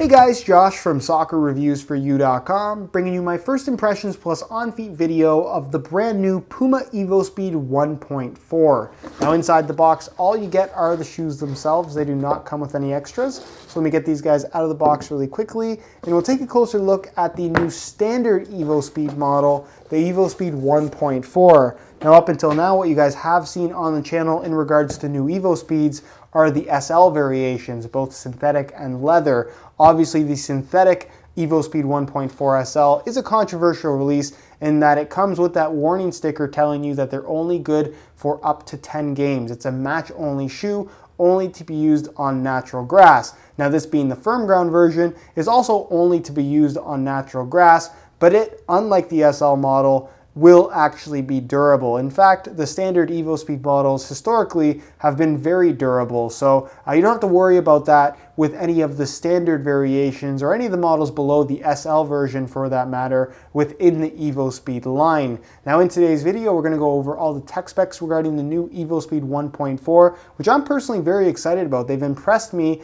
Hey guys, Josh from soccerreviewsforyou.com, bringing you my first impressions plus on-feet video of the brand new Puma evoSPEED 1.4. Now inside the box, all you get are the shoes themselves. They do not come with any extras. So let me get these guys out of the box really quickly, and we'll take a closer look at the new standard evoSPEED model, the evoSPEED 1.4. Now up until now, what you guys have seen on the channel in regards to new evoSPEEDs are the SL variations, both synthetic and leather. Obviously, the synthetic evoSPEED 1.4 SL is a controversial release in that it comes with that warning sticker telling you that they're only good for up to 10 games. It's a match-only shoe, only to be used on natural grass. Now, this being the firm ground version, is also only to be used on natural grass, but it, unlike the SL model, will actually be durable. In fact, the standard evoSPEED models historically have been very durable, so you don't have to worry about that with any of the standard variations or any of the models below the SL version for that matter within the evoSPEED line. Now in today's video, we're going to go over all the tech specs regarding the new evoSPEED 1.4, which I'm personally very excited about. They've impressed me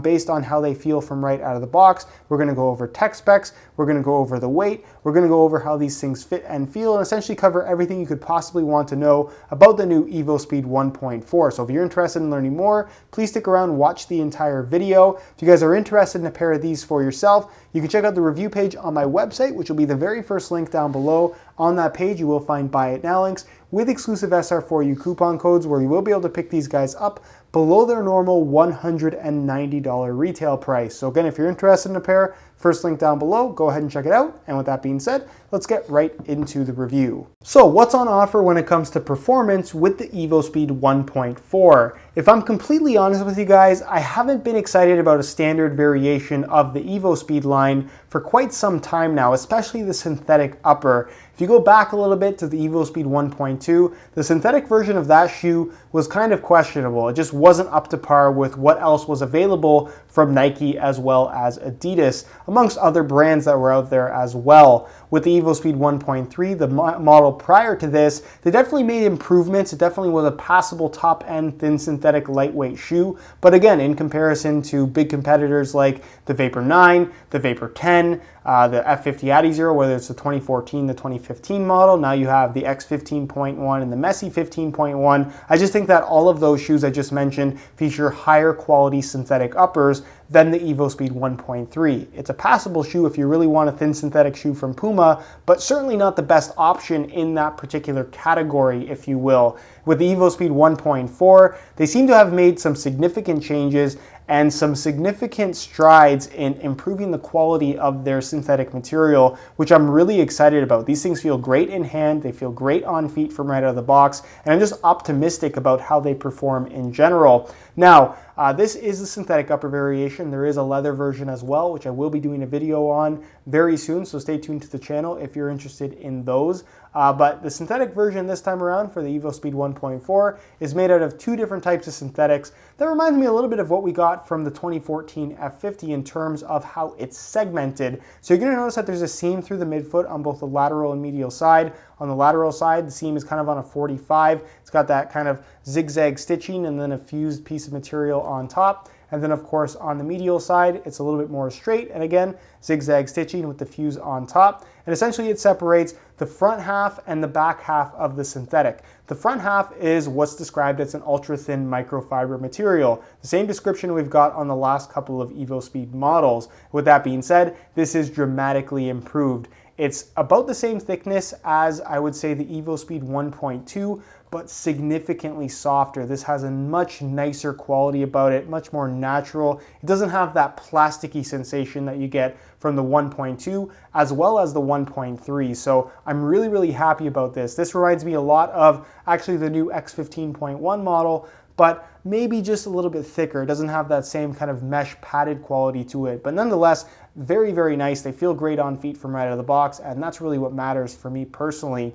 based on how they feel from right out of the box. We're going to go over tech specs, we're going to go over the weight, we're going to go over how these things fit and feel, and essentially cover everything you could possibly want to know about the new evoSPEED 1.4. So if you're interested in learning more, please stick around, watch the entire video. If you guys are interested in a pair of these for yourself, you can check out the review page on my website, which will be the very first link down below. On that page, you will find Buy It Now links with exclusive SR4U coupon codes where you will be able to pick these guys up below their normal $190 retail price. So again, if you're interested in a pair, first link down below, go ahead and check it out. And with that being said, let's get right into the review. So what's on offer when it comes to performance with the evoSPEED 1.4? If I'm completely honest with you guys, I haven't been excited about a standard variation of the evoSPEED line for quite some time now, especially the synthetic upper. If you go back a little bit to the evoSPEED 1.2, the synthetic version of that shoe was kind of questionable. It just wasn't up to par with what else was available from Nike as well as Adidas, amongst other brands that were out there as well. With the evoSPEED 1.3, the model prior to this, they definitely made improvements. It definitely was a passable top-end thin synthetic lightweight shoe, but again, in comparison to big competitors like the Vapor 9, the Vapor 10, the F50 Adizero, whether it's the 2014, the 2015 model, now you have the X15.1 and the Messi 15.1. I just think that all of those shoes I just mentioned feature higher quality synthetic uppers than the evoSPEED 1.3. It's a passable shoe if you really want a thin synthetic shoe from Puma, but certainly not the best option in that particular category, if you will. With the evoSPEED 1.4, they seem to have made some significant changes and some significant strides in improving the quality of their synthetic material, which I'm really excited about. These things feel great in hand, they feel great on feet from right out of the box, and I'm just optimistic about how they perform in general. Now, this is the synthetic upper variation. There is a leather version as well, which I will be doing a video on very soon, so stay tuned to the channel if you're interested in those. But the synthetic version this time around for the evoSPEED 1.4 is made out of two different types of synthetics. That reminds me a little bit of what we got from the 2014 F50 in terms of how it's segmented. So you're going to notice that there's a seam through the midfoot on both the lateral and medial side. On the lateral side, the seam is kind of on a 45. It's got that kind of zigzag stitching and then a fused piece of material on top. And then of course on the medial side, it's a little bit more straight, and again, zigzag stitching with the fuse on top. And essentially it separates the front half and the back half of the synthetic. The front half is what's described as an ultra thin microfiber material. The same description we've got on the last couple of evoSPEED models. With that being said, this is dramatically improved. It's about the same thickness as I would say the evoSPEED 1.2, but significantly softer. This has a much nicer quality about it, much more natural. It doesn't have that plasticky sensation that you get from the 1.2 as well as the 1.3. So I'm really, really happy about this. This reminds me a lot of actually the new X15.1 model, but maybe just a little bit thicker. It doesn't have that same kind of mesh padded quality to it, but nonetheless, very, very nice. They feel great on feet from right out of the box, and that's really what matters for me personally.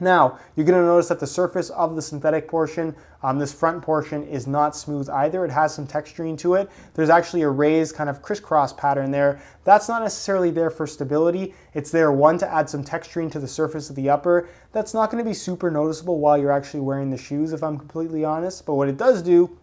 Now, you're going to notice that the surface of the synthetic portion, this front portion, is not smooth either. It has some texturing to it. There's actually a raised kind of crisscross pattern there. That's not necessarily there for stability. It's there, one, to add some texturing to the surface of the upper. That's not going to be super noticeable while you're actually wearing the shoes, if I'm completely honest. But what it does do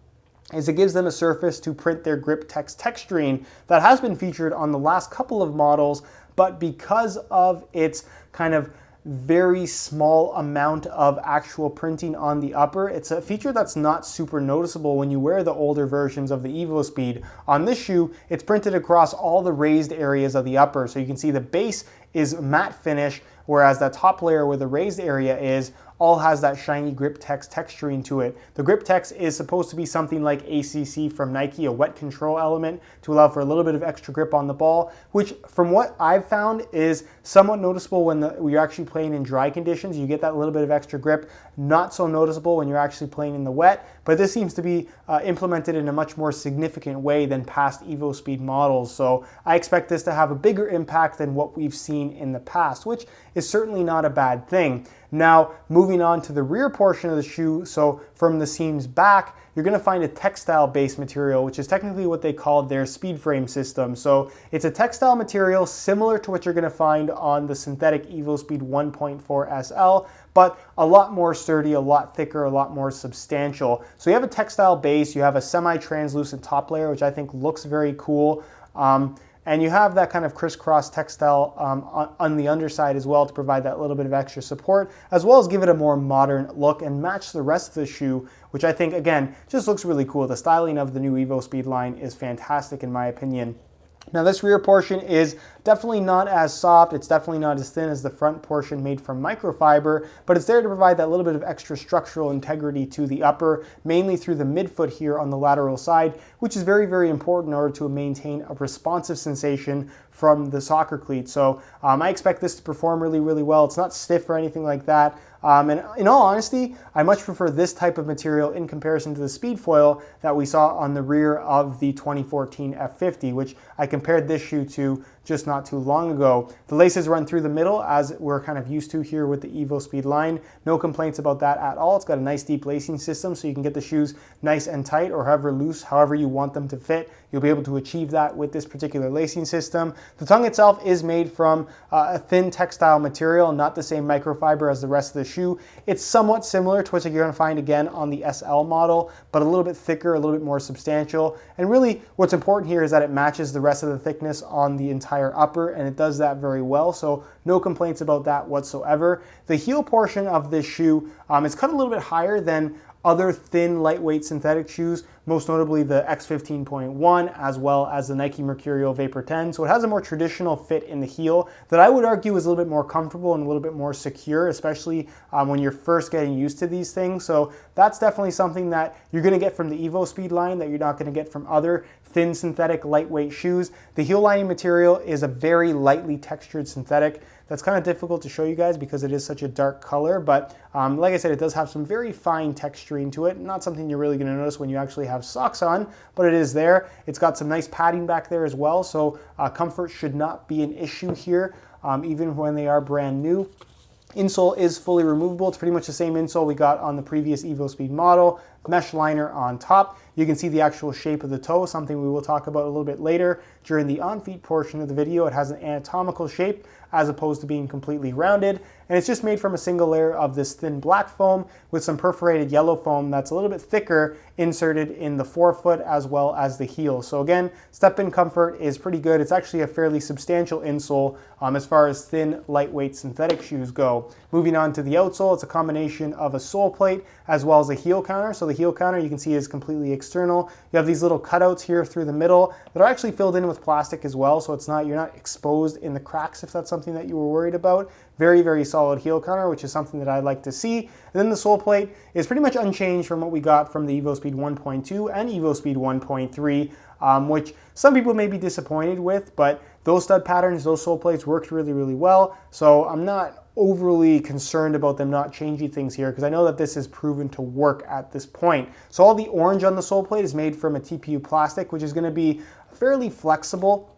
is it gives them a surface to print their grip text texturing that has been featured on the last couple of models, but because of its kind of very small amount of actual printing on the upper, it's a feature that's not super noticeable when you wear the older versions of the evoSPEED. On this shoe, it's printed across all the raised areas of the upper, so you can see the base is matte finish, whereas that top layer where the raised area is all has that shiny grip text texturing to it. The grip text is supposed to be something like ACC from Nike, a wet control element to allow for a little bit of extra grip on the ball, which from what I've found is somewhat noticeable when you're actually playing in dry conditions. You get that little bit of extra grip, not so noticeable when you're actually playing in the wet, but this seems to be implemented in a much more significant way than past evoSPEED models. So I expect this to have a bigger impact than what we've seen in the past, which is certainly not a bad thing. Now, moving on to the rear portion of the shoe, so from the seams back, you're going to find a textile-based material, which is technically what they call their speed frame system. So it's a textile material similar to what you're going to find on the synthetic evoSPEED 1.4 SL, but a lot more sturdy, a lot thicker, a lot more substantial. So you have a textile base, you have a semi-translucent top layer, which I think looks very cool. And you have that kind of crisscross textile on the underside as well to provide that little bit of extra support, as well as give it a more modern look and match the rest of the shoe, which I think, again, just looks really cool. The styling of the new evoSPEED line is fantastic in my opinion. Now this rear portion is definitely not as soft, it's definitely not as thin as the front portion made from microfiber, but it's there to provide that little bit of extra structural integrity to the upper, mainly through the midfoot here on the lateral side, which is very, very important in order to maintain a responsive sensation from the soccer cleat. So I expect this to perform really, really well. It's not stiff or anything like that. And in all honesty, I much prefer this type of material in comparison to the speed foil that we saw on the rear of the 2014 F50, which I compared this shoe to just not too long ago. The laces run through the middle as we're kind of used to here with the evoSPEED line. No complaints about that at all. It's got a nice deep lacing system so you can get the shoes nice and tight or however loose, however you want them to fit. You'll be able to achieve that with this particular lacing system. The tongue itself is made from a thin textile material, not the same microfiber as the rest of the shoe. It's somewhat similar to what you're going to find again on the SL model, but a little bit thicker, a little bit more substantial. And really what's important here is that it matches the rest of the thickness on the entire upper, and it does that very well. So no complaints about that whatsoever. The heel portion of this shoe is cut a little bit higher than other thin, lightweight synthetic shoes, most notably the X15.1 as well as the Nike Mercurial Vapor 10. So it has a more traditional fit in the heel that I would argue is a little bit more comfortable and a little bit more secure, especially when you're first getting used to these things. So that's definitely something that you're going to get from the evoSPEED line that you're not going to get from other thin synthetic lightweight shoes. The heel lining material is a very lightly textured synthetic. That's kind of difficult to show you guys because it is such a dark color, but like I said, it does have some very fine texturing to it. Not something you're really going to notice when you actually have socks on, but it is there. It's got some nice padding back there as well, so comfort should not be an issue here, even when they are brand new. Insole is fully removable. It's pretty much the same insole we got on the previous evoSPEED model. Mesh liner on top. You can see the actual shape of the toe, something we will talk about a little bit later during the on-feet portion of the video. It has an anatomical shape as opposed to being completely rounded, and it's just made from a single layer of this thin black foam with some perforated yellow foam that's a little bit thicker inserted in the forefoot as well as the heel. So again, step-in comfort is pretty good. It's actually a fairly substantial insole as far as thin, lightweight synthetic shoes go. Moving on to the outsole, it's a combination of a sole plate as well as a heel counter. So the heel counter you can see is completely external. You have these little cutouts here through the middle that are actually filled in with plastic as well, so you're not exposed in the cracks if that's something that you were worried about. Very, very solid heel counter, which is something that I like to see. And then the sole plate is pretty much unchanged from what we got from the evoSPEED 1.2 and evoSPEED 1.3, which some people may be disappointed with, but those stud patterns, those sole plates worked really, really well. So I'm not overly concerned about them not changing things here because I know that this is proven to work at this point. So all the orange on the sole plate is made from a TPU plastic, which is going to be fairly flexible.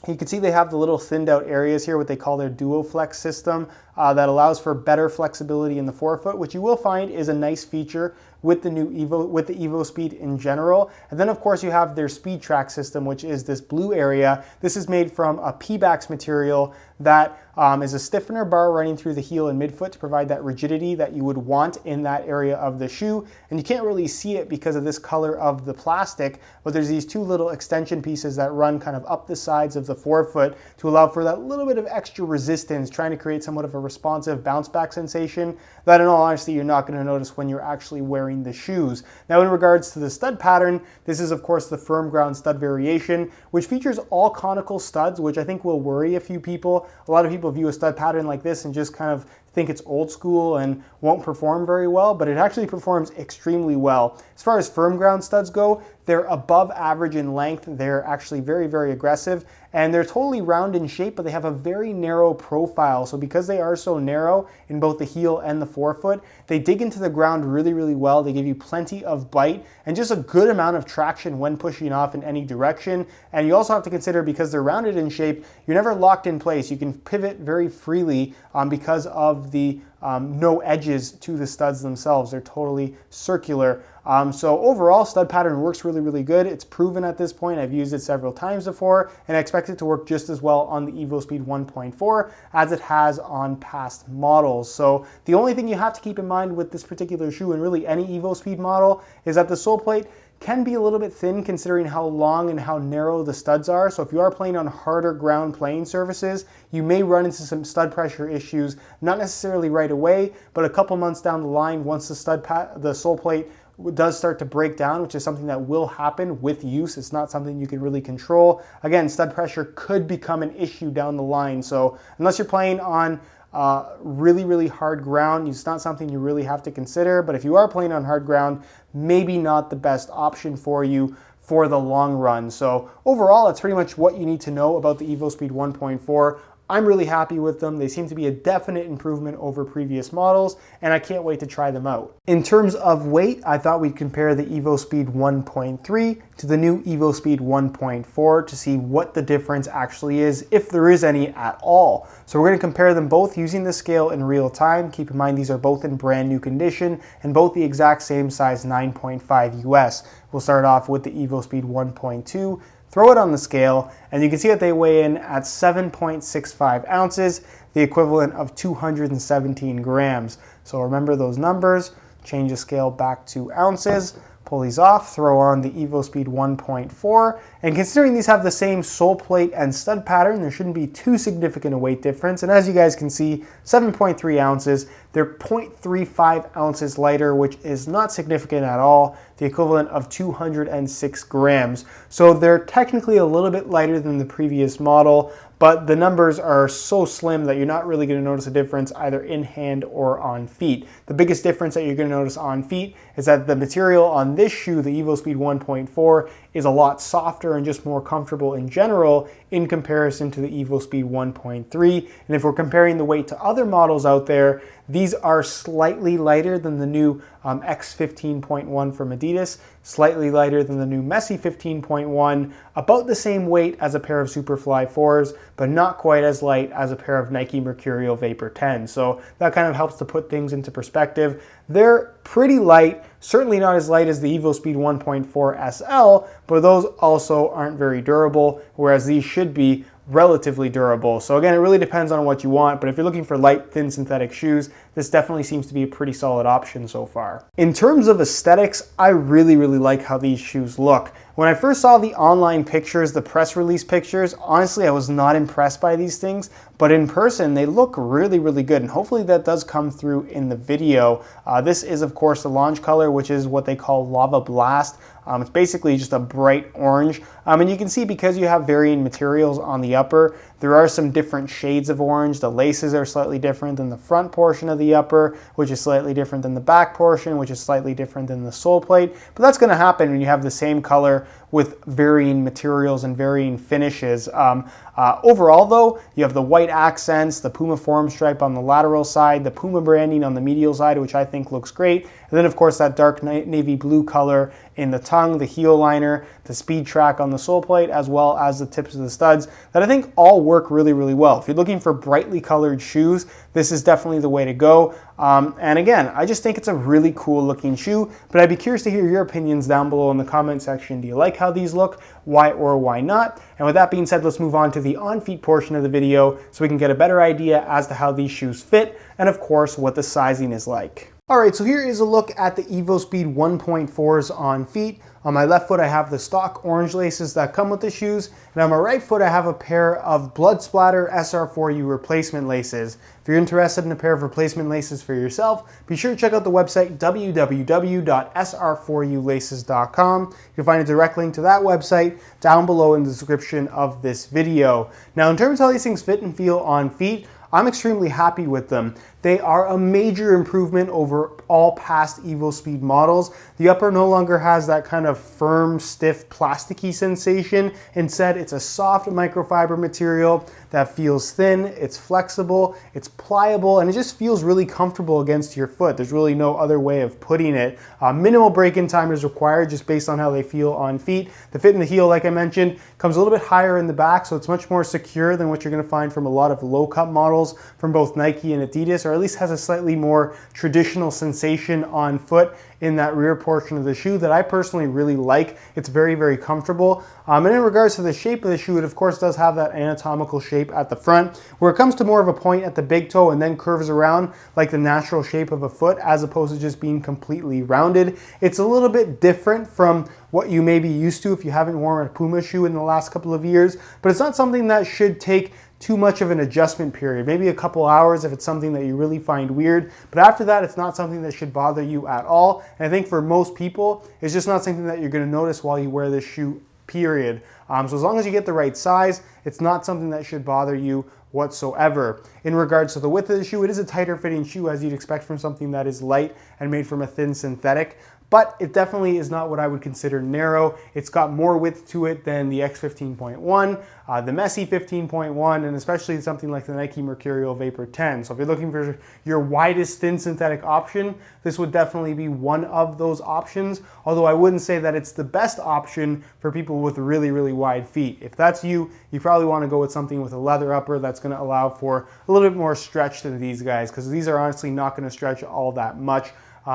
You can see they have the little thinned out areas here, what they call their DuoFlex system, that allows for better flexibility in the forefoot, which you will find is a nice feature with the evoSPEED in general. And then of course you have their speed track system, which is this blue area. This is made from a Pebax material that is a stiffener bar running through the heel and midfoot to provide that rigidity that you would want in that area of the shoe. And you can't really see it because of this color of the plastic, but there's these two little extension pieces that run kind of up the sides of the forefoot to allow for that little bit of extra resistance, trying to create somewhat of a responsive bounce back sensation that in all honesty you're not going to notice when you're actually wearing the shoes. Now in regards to the stud pattern, this is of course the firm ground stud variation, which features all conical studs, which I think will worry a few people. A lot of people view a stud pattern like this and just kind of think it's old school and won't perform very well, but it actually performs extremely well. As far as firm ground studs go, they're above average in length. They're actually very, very aggressive, and they're totally round in shape, but they have a very narrow profile. So because they are so narrow in both the heel and the forefoot, they dig into the ground really, really well. They give you plenty of bite and just a good amount of traction when pushing off in any direction. And you also have to consider, because they're rounded in shape, you're never locked in place. You can pivot very freely because of the no edges to the studs themselves. They're totally circular. So overall, stud pattern works really, really good. It's proven at this point. I've used it several times before, and I expect it to work just as well on the evoSPEED 1.4 as it has on past models. So the only thing you have to keep in mind with this particular shoe, and really any evoSPEED model, is that the sole plate can be a little bit thin considering how long and how narrow the studs are. So if you are playing on harder ground playing surfaces, you may run into some stud pressure issues, not necessarily right away, but a couple months down the line, once the sole plate does start to break down, which is something that will happen with use. It's not something you can really control. Again, stud pressure could become an issue down the line. So unless you're playing on really, really hard ground, it's not something you really have to consider. But if you are playing on hard ground, maybe not the best option for you for the long run. So overall, that's pretty much what you need to know about the evoSPEED 1.4. I'm really happy with them. They seem to be a definite improvement over previous models, and I can't wait to try them out. In terms of weight, I thought we'd compare the evoSPEED 1.3 to the new evoSPEED 1.4 to see what the difference actually is, if there is any at all. So we're going to compare them both using the scale in real time. Keep in mind these are both in brand new condition and both the exact same size, 9.5 US. We'll start off with the evoSPEED 1.2. Throw it on the scale, and you can see that they weigh in at 7.65 ounces, the equivalent of 217 grams. So remember those numbers, change the scale back to ounces, pull these off, throw on the evoSPEED 1.4, and considering these have the same sole plate and stud pattern, there shouldn't be too significant a weight difference. And as you guys can see, 7.3 ounces, they're 0.35 ounces lighter, which is not significant at all, the equivalent of 206 grams. So they're technically a little bit lighter than the previous model, but the numbers are so slim that you're not really going to notice a difference either in hand or on feet. The biggest difference that you're going to notice on feet is that the material on this shoe, the evoSPEED 1.4, is a lot softer and just more comfortable in general in comparison to the evoSPEED 1.3. And if we're comparing the weight to other models out there, these are slightly lighter than the new X15.1 from Adidas, slightly lighter than the new Messi 15.1, about the same weight as a pair of Superfly 4s, but not quite as light as a pair of Nike Mercurial Vapor 10. So that kind of helps to put things into perspective. They're pretty light, certainly not as light as the evoSPEED 1.4 SL, but those also aren't very durable, whereas these should be relatively durable. So again, it really depends on what you want, but if you're looking for light, thin synthetic shoes, this definitely seems to be a pretty solid option so far. In terms of aesthetics, I really, really like how these shoes look. When I first saw the online pictures, the press release pictures, honestly, I was not impressed by these things, but in person, they look really, really good, and hopefully that does come through in the video. This is, of course, the launch color, which is what they call Lava Blast. It's basically just a bright orange, and you can see because you have varying materials on the upper, there are some different shades of orange. The laces are slightly different than the front portion of the upper, which is slightly different than the back portion, which is slightly different than the sole plate, but that's going to happen when you have the same color with varying materials and varying finishes. Overall though, you have the white accents, the Puma form stripe on the lateral side, the Puma branding on the medial side, which I think looks great, and then of course that dark navy blue color in the tongue, the heel liner, the speed track on the sole plate, as well as the tips of the studs that I think all work really, really well. If you're looking for brightly colored shoes, this is definitely the way to go. And again, I just think it's a really cool looking shoe, but I'd be curious to hear your opinions down below in the comment section. Do you like how these look? Why or why not? And with that being said, let's move on to the on-feet portion of the video so we can get a better idea as to how these shoes fit and of course what the sizing is like. Alright, so here is a look at the evoSPEED 1.4s on feet. On my left foot I have the stock orange laces that come with the shoes, and on my right foot I have a pair of blood splatter SR4U replacement laces. If you're interested in a pair of replacement laces for yourself, be sure to check out the website www.sr4ulaces.com. You'll find a direct link to that website down below in the description of this video. Now in terms of how these things fit and feel on feet, I'm extremely happy with them. They are a major improvement over all past evoSPEED models. The upper no longer has that kind of firm, stiff, plasticky sensation. Instead, it's a soft microfiber material that feels thin, it's flexible, it's pliable, and it just feels really comfortable against your foot. There's really no other way of putting it. Minimal break-in time is required just based on how they feel on feet. The fit in the heel, like I mentioned, comes a little bit higher in the back, so it's much more secure than what you're gonna find from a lot of low-cut models from both Nike and Adidas, or at least has a slightly more traditional sensation on foot in that rear portion of the shoe that I personally really like. It's very, very comfortable. And in regards to the shape of the shoe, it of course does have that anatomical shape at the front, where it comes to more of a point at the big toe and then curves around like the natural shape of a foot as opposed to just being completely rounded. It's a little bit different from what you may be used to if you haven't worn a Puma shoe in the last couple of years, but it's not something that should take too much of an adjustment period, maybe a couple hours if it's something that you really find weird, but after that it's not something that should bother you at all. And I think for most people it's just not something that you're going to notice while you wear this shoe, period. So as long as you get the right size, it's not something that should bother you whatsoever. In regards to the width of the shoe, it is a tighter fitting shoe as you'd expect from something that is light and made from a thin synthetic, but it definitely is not what I would consider narrow. It's got more width to it than the X15.1, the Messy 15.1, and especially something like the Nike Mercurial Vapor 10. So if you're looking for your widest thin synthetic option, this would definitely be one of those options, although I wouldn't say that it's the best option for people with really, really wide feet. If that's you, you probably want to go with something with a leather upper that's going to allow for a little bit more stretch than these guys, because these are honestly not going to stretch all that much.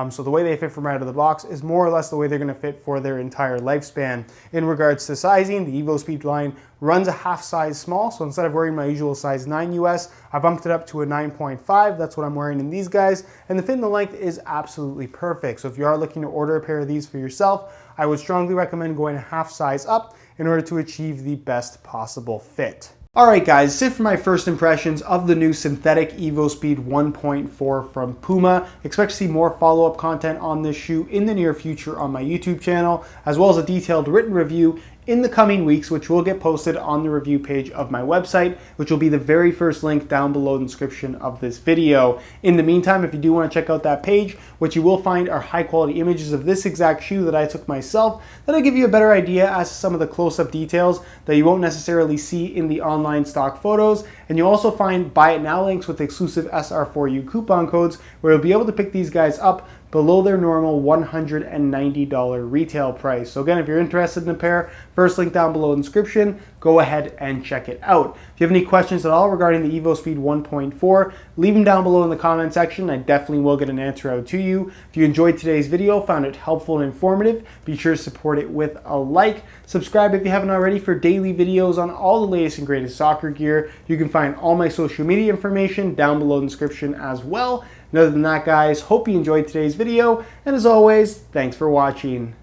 So the way they fit from right out of the box is more or less the way they're going to fit for their entire lifespan. In regards to sizing, the evoSPEED line runs a half size small, so instead of wearing my usual size 9 US, I bumped it up to a 9.5. That's what I'm wearing in these guys, and the fit and the length is absolutely perfect. So if you are looking to order a pair of these for yourself, I would strongly recommend going a half size up in order to achieve the best possible fit. Alright guys, that's it for my first impressions of the new synthetic evoSPEED 1.4 from Puma. Expect to see more follow-up content on this shoe in the near future on my YouTube channel, as well as a detailed written review in the coming weeks, which will get posted on the review page of my website, which will be the very first link down below in the description of this video. In the meantime, if you do want to check out that page, what you will find are high quality images of this exact shoe that I took myself, that'll give you a better idea as to some of the close-up details that you won't necessarily see in the online stock photos. And you'll also find buy it now links with exclusive SR4U coupon codes, where you'll be able to pick these guys up below their normal $190 retail price. So again, if you're interested in a pair, first link down below in the description, go ahead and check it out. If you have any questions at all regarding the evoSPEED 1.4, leave them down below in the comment section. I definitely will get an answer out to you. If you enjoyed today's video, found it helpful and informative, be sure to support it with a like. Subscribe if you haven't already for daily videos on all the latest and greatest soccer gear. You can find all my social media information down below in the description as well. And other than that, guys, hope you enjoyed today's video, and as always, thanks for watching.